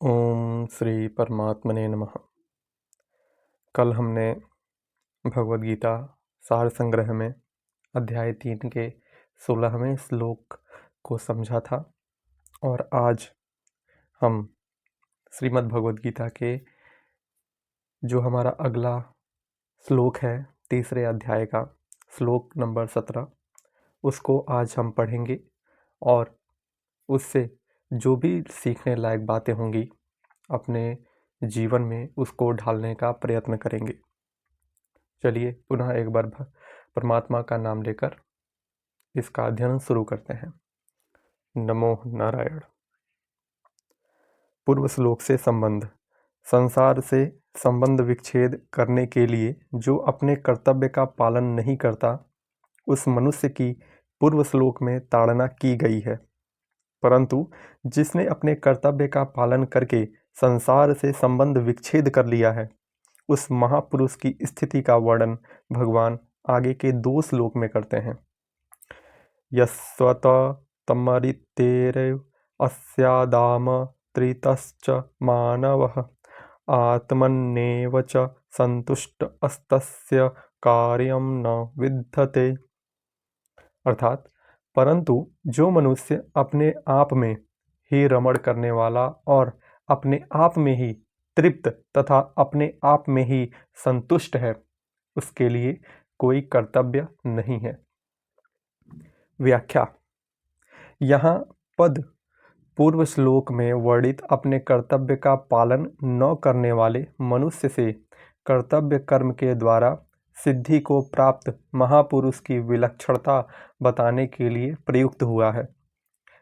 ओम श्री परमात्मने नमः। कल हमने भगवद गीता सार संग्रह में अध्याय 3 के 16वें श्लोक को समझा था और आज हम श्रीमद् भगवद गीता के जो हमारा अगला श्लोक है तीसरे अध्याय का श्लोक नंबर 17 उसको आज हम पढ़ेंगे और उससे जो भी सीखने लायक बातें होंगी अपने जीवन में उसको ढालने का प्रयत्न करेंगे। चलिए पुनः एक बार परमात्मा का नाम लेकर इसका अध्ययन शुरू करते हैं। नमो नारायण। पूर्व श्लोक से संबंध। संसार से संबंध विच्छेद करने के लिए जो अपने कर्तव्य का पालन नहीं करता उस मनुष्य की पूर्व श्लोक में ताड़ना की गई है, परंतु जिसने अपने कर्तव्य का पालन करके संसार से संबंध विच्छेद कर लिया है उस महापुरुष की स्थिति का वर्णन भगवान आगे के 2 श्लोक में करते हैं। यस्वत तमरितेरव अस्यादाम त्रितश्च मानवः आत्मन्नेव च संतुष्ट अस्तस्य कार्यं न विद्यते। अर्थात परंतु जो मनुष्य अपने आप में ही रमण करने वाला और अपने आप में ही तृप्त तथा अपने आप में ही संतुष्ट है उसके लिए कोई कर्तव्य नहीं है। व्याख्या। यहाँ पद पूर्व श्लोक में वर्णित अपने कर्तव्य का पालन न करने वाले मनुष्य से कर्तव्य कर्म के द्वारा सिद्धि को प्राप्त महापुरुष की विलक्षणता बताने के लिए प्रयुक्त हुआ है।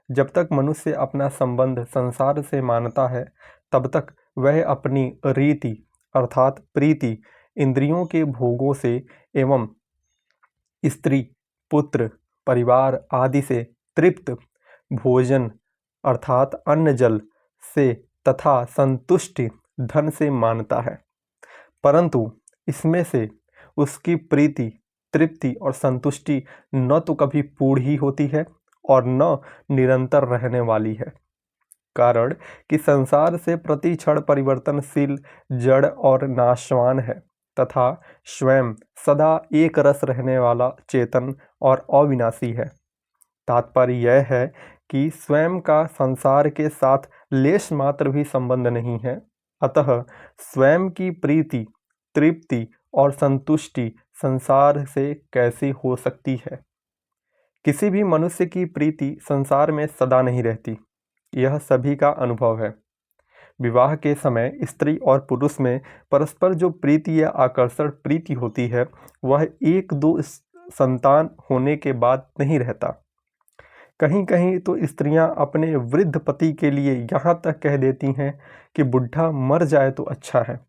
जब तक मनुष्य अपना संबंध संसार से मानता है तब तक वह अपनी रीति अर्थात प्रीति इंद्रियों के भोगों से एवं स्त्री पुत्र परिवार आदि से तृप्त भोजन अर्थात अन्न जल से तथा संतुष्टि धन से मानता है, परंतु इसमें से उसकी प्रीति तृप्ति और संतुष्टि न तो कभी पूर्ण ही होती है और न निरंतर रहने वाली है। कारण कि संसार से प्रति क्षण परिवर्तनशील जड़ और नाशवान है तथा स्वयं सदा एक रस रहने वाला चेतन और अविनाशी है। तात्पर्य यह है कि स्वयं का संसार के साथ लेश मात्र भी संबंध नहीं है, अतः स्वयं की प्रीति तृप्ति और संतुष्टि संसार से कैसी हो सकती है। किसी भी मनुष्य की प्रीति संसार में सदा नहीं रहती, यह सभी का अनुभव है। विवाह के समय स्त्री और पुरुष में परस्पर जो प्रीति या आकर्षण प्रीति होती है वह 1-2 संतान होने के बाद नहीं रहता। कहीं कहीं तो स्त्रियां अपने वृद्ध पति के लिए यहाँ तक कह देती हैं कि बुढ़ा मर जाए तो अच्छा है।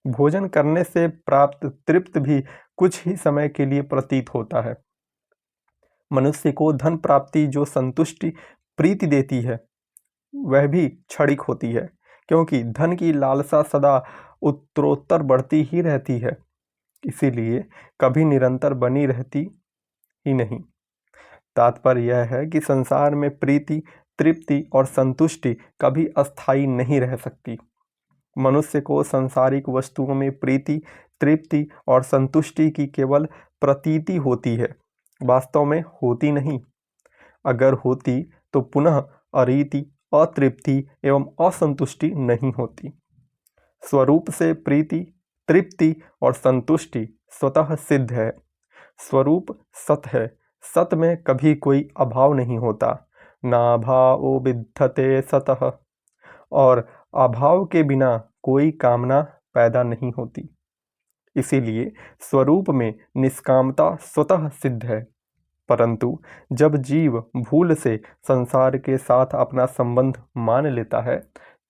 भोजन करने से प्राप्त तृप्त भी कुछ ही समय के लिए प्रतीत होता है। मनुष्य को धन प्राप्ति जो संतुष्टि प्रीति देती है वह भी क्षणिक होती है, क्योंकि धन की लालसा सदा उत्तरोत्तर बढ़ती ही रहती है, इसीलिए कभी निरंतर बनी रहती ही नहीं। तात्पर्य यह है कि संसार में प्रीति तृप्ति और संतुष्टि कभी अस्थायी नहीं रह सकती। मनुष्य को सांसारिक वस्तुओं में प्रीति तृप्ति और संतुष्टि की केवल प्रतीति होती है, वास्तव में होती नहीं। अगर होती तो पुनः अरीति अतृप्ति एवं असंतुष्टि नहीं होती। स्वरूप से प्रीति तृप्ति और संतुष्टि स्वतः सिद्ध है। स्वरूप सत है, सत में कभी कोई अभाव नहीं होता। नाभावो विद्यते सतः, और अभाव के बिना कोई कामना पैदा नहीं होती। इसीलिए स्वरूप में निष्कामता स्वतः सिद्ध है, परंतु जब जीव भूल से संसार के साथ अपना संबंध मान लेता है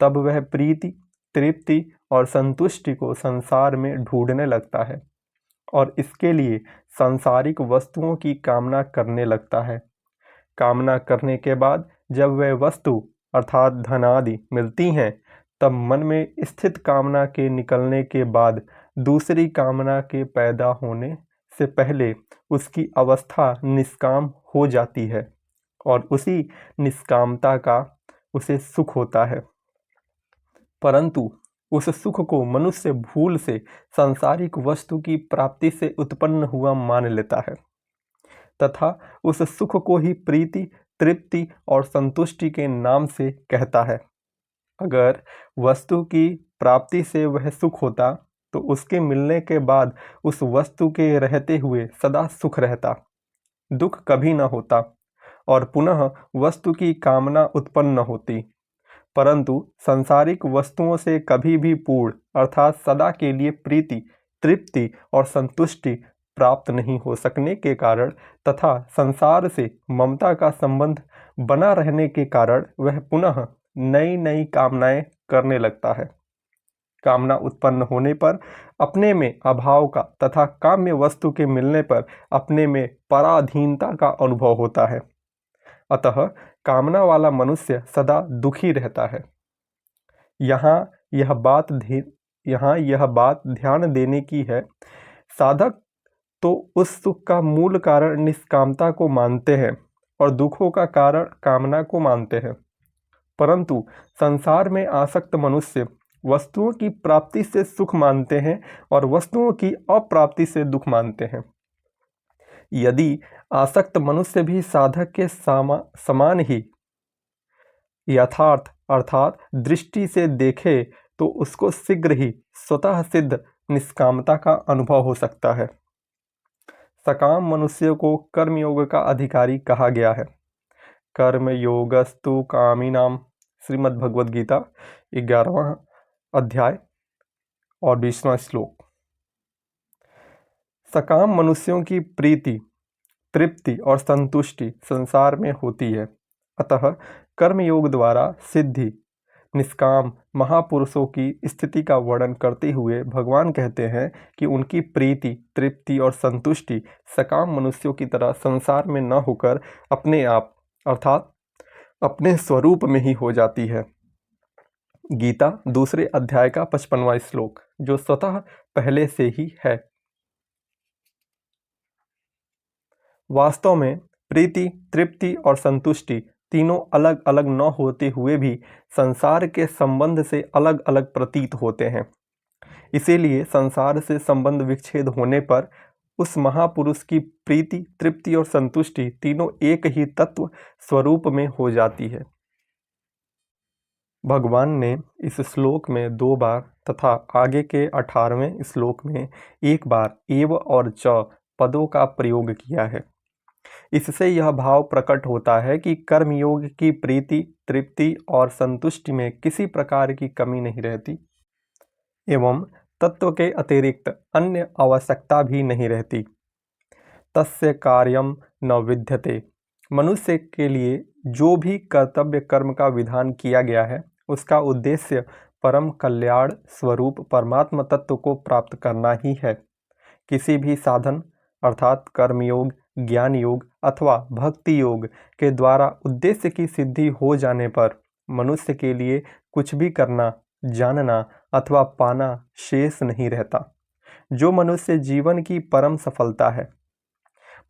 तब वह प्रीति तृप्ति और संतुष्टि को संसार में ढूंढने लगता है और इसके लिए सांसारिक वस्तुओं की कामना करने लगता है। कामना करने के बाद जब वह वस्तु अर्थात धन आदि मिलती हैं तब मन में स्थित कामना के निकलने के बाद दूसरी कामना के पैदा होने से पहले उसकी अवस्था निष्काम हो जाती है और उसी निष्कामता का उसे सुख होता है। परंतु उस सुख को मनुष्य भूल से सांसारिक वस्तु की प्राप्ति से उत्पन्न हुआ मान लेता है तथा उस सुख को ही प्रीति, तृप्ति और संतुष्टि के नाम से कहता है। अगर वस्तु की प्राप्ति से वह सुख होता तो उसके मिलने के बाद उस वस्तु के रहते हुए सदा सुख रहता, दुख कभी न होता और पुनः वस्तु की कामना उत्पन्न न होती। परंतु सांसारिक वस्तुओं से कभी भी पूर्ण अर्थात सदा के लिए प्रीति, तृप्ति और संतुष्टि प्राप्त नहीं हो सकने के कारण तथा संसार से ममता का संबंध बना रहने के कारण वह पुनः नई नई कामनाएं करने लगता है। कामना उत्पन्न होने पर अपने में अभाव का तथा काम्य वस्तु के मिलने पर अपने में पराधीनता का अनुभव होता है। अतः कामना वाला मनुष्य सदा दुखी रहता है। यहाँ यह बात ध्यान देने की है। साधक तो उस सुख का मूल कारण निष्कामता को मानते हैं और दुखों का कारण कामना को मानते हैं, परंतु संसार में आसक्त मनुष्य वस्तुओं की प्राप्ति से सुख मानते हैं और वस्तुओं की अप्राप्ति से दुख मानते हैं। यदि आसक्त मनुष्य भी साधक के समान ही यथार्थ अर्थात दृष्टि से देखे तो उसको शीघ्र ही स्वतः सिद्ध निष्कामता का अनुभव हो सकता है। सकाम मनुष्य को कर्मयोग का अधिकारी कहा गया है। कर्म योगस्तु कामिनाम, श्रीमद् भगवद गीता 11वां अध्याय और 20वां श्लोक। सकाम मनुष्यों की प्रीति, तृप्ति और संतुष्टि संसार में होती है। अतः कर्मयोग द्वारा सिद्धि निष्काम महापुरुषों की स्थिति का वर्णन करते हुए भगवान कहते हैं कि उनकी प्रीति, तृप्ति और संतुष्टि सकाम मनुष्यों की तरह संसार में न होकर अपने आप अर्थात अपने स्वरूप में ही हो जाती है। गीता 2 अध्याय का 55वां श्लोक, जो स्वतः पहले से ही है। वास्तव में प्रीति, तृप्ति और संतुष्टि तीनों अलग अलग न होते हुए भी संसार के संबंध से अलग अलग प्रतीत होते हैं। इसीलिए संसार से संबंध विच्छेद होने पर उस महापुरुष की प्रीति, तृप्ति और संतुष्टि तीनों एक ही तत्व स्वरूप में हो जाती है। भगवान ने इस श्लोक में 2 बार तथा आगे के 18वें श्लोक में 1 बार एव और च पदों का प्रयोग किया है। इससे यह भाव प्रकट होता है कि कर्मयोग की प्रीति, तृप्ति और संतुष्टि में किसी प्रकार की कमी नहीं रहती एवं तत्व के अतिरिक्त अन्य आवश्यकता भी नहीं रहती। तस्य कार्यम न विद्यते, मनुष्य के लिए जो भी कर्तव्य कर्म का विधान किया गया है उसका उद्देश्य परम कल्याण स्वरूप परमात्म तत्व को प्राप्त करना ही है। किसी भी साधन अर्थात कर्मयोग, ज्ञान योग अथवा भक्ति योग के द्वारा उद्देश्य की सिद्धि हो जाने पर मनुष्य के लिए कुछ भी करना, जानना अथवा पाना शेष नहीं रहता, जो मनुष्य जीवन की परम सफलता है।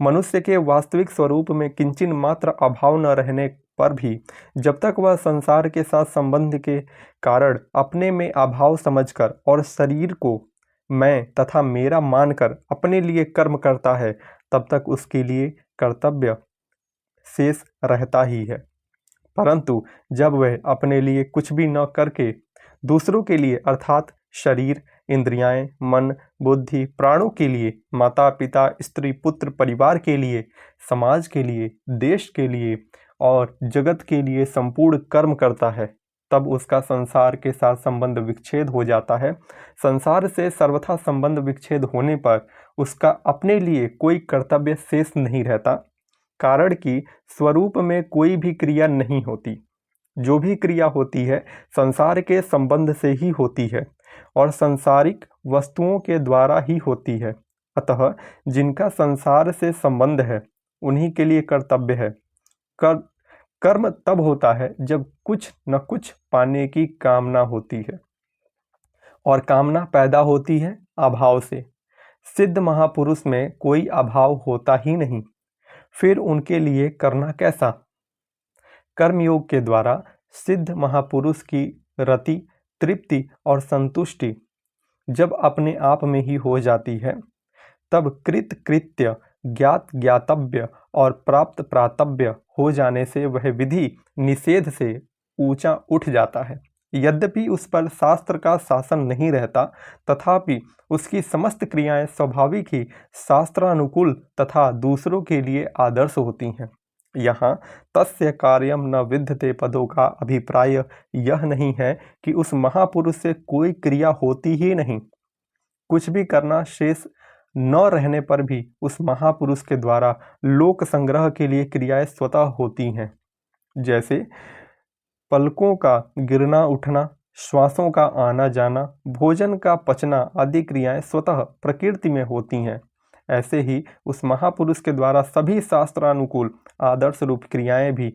मनुष्य के वास्तविक स्वरूप में किंचिन मात्र अभाव न रहने पर भी जब तक वह संसार के साथ संबंध के कारण अपने में अभाव समझकर और शरीर को मैं तथा मेरा मानकर अपने लिए कर्म करता है, तब तक उसके लिए कर्तव्य शेष रहता ही है। परंतु जब वह अपने लिए कुछ भी न करके दूसरों के लिए अर्थात शरीर, इंद्रियाएं, मन, बुद्धि, प्राणों के लिए, माता पिता, स्त्री, पुत्र, परिवार के लिए, समाज के लिए, देश के लिए और जगत के लिए संपूर्ण कर्म करता है, तब उसका संसार के साथ संबंध विच्छेद हो जाता है। संसार से सर्वथा संबंध विच्छेद होने पर उसका अपने लिए कोई कर्तव्य शेष नहीं रहता, कारण कि स्वरूप में कोई भी क्रिया नहीं होती। जो भी क्रिया होती है संसार के संबंध से ही होती है और सांसारिक वस्तुओं के द्वारा ही होती है। अतः जिनका संसार से संबंध है उन्हीं के लिए कर्तव्य है। कर्म तब होता है जब कुछ न कुछ पाने की कामना होती है और कामना पैदा होती है अभाव से। सिद्ध महापुरुष में कोई अभाव होता ही नहीं, फिर उनके लिए करना कैसा? कर्मयोग के द्वारा सिद्ध महापुरुष की रति, तृप्ति और संतुष्टि जब अपने आप में ही हो जाती है, तब कृत कृत्य, ज्ञात ज्ञातव्य और प्राप्त प्राप्तव्य हो जाने से वह विधि निषेध से ऊंचा उठ जाता है। यद्यपि उस पर शास्त्र का शासन नहीं रहता, तथापि उसकी समस्त क्रियाएं स्वाभाविक ही शास्त्रानुकूल तथा दूसरों के लिए आदर्श होती हैं। यहाँ तस्य कार्यम न विद्यते पदों का अभिप्राय यह नहीं है कि उस महापुरुष से कोई क्रिया होती ही नहीं। कुछ भी करना शेष न रहने पर भी उस महापुरुष के द्वारा लोक संग्रह के लिए क्रियाएं स्वतः होती हैं। जैसे पलकों का गिरना उठना, श्वासों का आना जाना, भोजन का पचना आदि क्रियाएं स्वतः प्रकृति में होती हैं। ऐसे ही उस महापुरुष के द्वारा सभी शास्त्रानुकूल आदर्श रूप क्रियाएं भी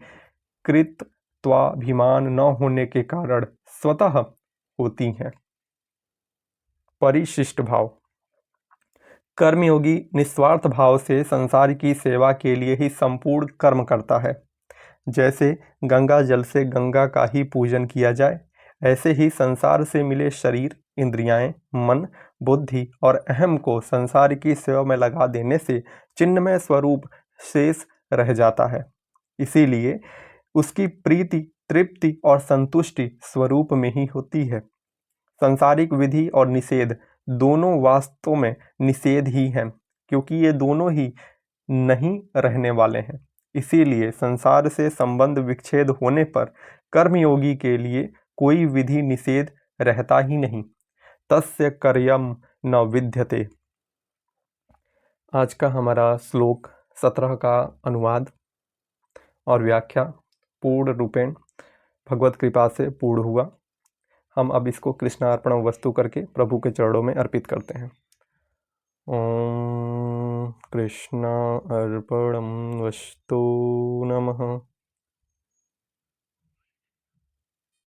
कृत्वाभिमान न होने के कारण स्वतः होती हैं। परिशिष्ट भाव। कर्मयोगी निस्वार्थ भाव से संसार की सेवा के लिए ही संपूर्ण कर्म करता है। जैसे गंगा जल से गंगा का ही पूजन किया जाए, ऐसे ही संसार से मिले शरीर, इंद्रियाएं, मन, बुद्धि और अहम को संसार की सेवा में लगा देने से चिन्मय स्वरूप शेष रह जाता है। इसीलिए उसकी प्रीति, तृप्ति और संतुष्टि स्वरूप में ही होती है। सांसारिक विधि और निषेध दोनों वास्तव में निषेध ही हैं, क्योंकि ये दोनों ही नहीं रहने वाले हैं। इसीलिए संसार से संबंध विच्छेद होने पर कर्मयोगी के लिए कोई विधि निषेध रहता ही नहीं। तस्य कर्यम न विद्यते। आज का हमारा श्लोक 17 का अनुवाद और व्याख्या पूर्ण रूपेण भगवत कृपा से पूर्ण हुआ। हम अब इसको कृष्णार्पण वस्तु करके प्रभु के चरणों में अर्पित करते हैं। ओम कृष्णार्पणम वस्तु नमः।